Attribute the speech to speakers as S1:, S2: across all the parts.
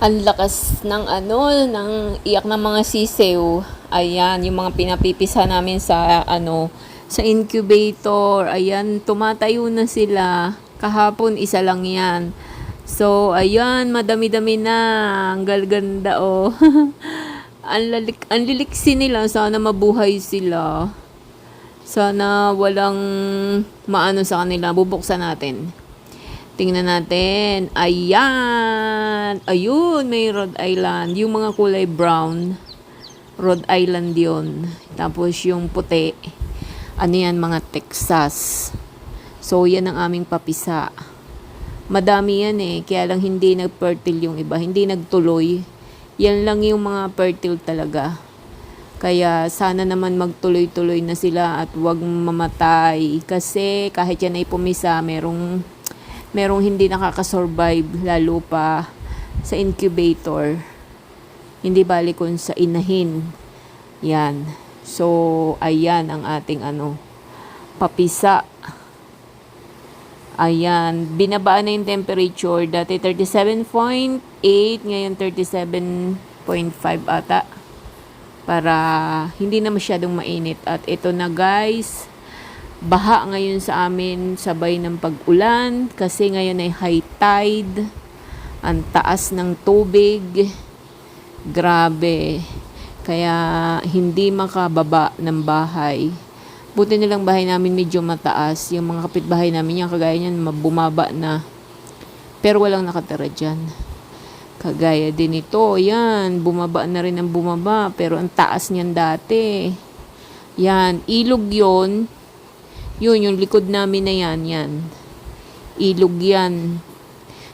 S1: Ang lakas ng ng iyak ng mga sisew. Ayan, yung mga pinapipisa namin sa sa incubator. Ayan, tumatayo na sila. Kahapon isa lang 'yan. So, ayan, madami-dami na. Ang ganda oh. Ang liliksi nila. Sana mabuhay sila. Sana walang maano sa kanila. Bubuksan natin. Tingnan natin. Ayan. Ayun, may Rhode Island. Yung mga kulay brown, Rhode Island yun. Tapos yung puti, ano yan, mga Texas. So, yan ang aming papisa. Madami yan eh. Kaya lang hindi nag-fertile yung iba. Hindi nagtuloy. Yan lang yung mga fertile talaga. Kaya sana naman magtuloy-tuloy na sila at wag mamatay. Kasi kahit yan ay pumisa, merong hindi nakakasurvive lalo pa sa incubator. Hindi bali kung sa inahin. Yan. So, ayan ang ating papisa. Ayan. Binabaan na yung temperature. Dati 37.8. Ngayon 37.5 ata. Para hindi na masyadong mainit. At ito na guys. Baha ngayon sa amin, sabay ng pag-ulan kasi ngayon ay high tide. Ang taas ng tubig. Grabe. Kaya hindi makababa ng bahay. Buti nilang bahay namin medyo mataas. Yung mga kapitbahay namin, yung kagaya niyan, bumaba na. Pero walang nakatira dyan. Kagaya din ito, yan, bumaba na rin ang bumaba. Pero ang taas niyan dati. Yan, ilog yon. Yun, yung likod namin na yan. Ilog yan.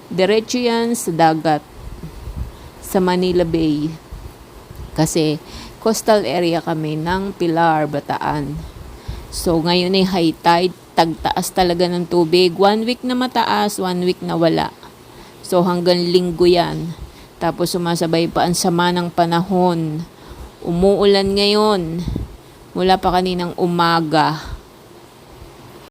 S1: Diretso yan sa dagat. Sa Manila Bay. Kasi, coastal area kami ng Pilar, Bataan. So, ngayon ay high tide. Tagtaas talaga ng tubig. 1 week na mataas, 1 week na wala. So, hanggang linggo yan. Tapos, sumasabay pa ang sama ng panahon. Umuulan ngayon. Mula pa kaninang umaga.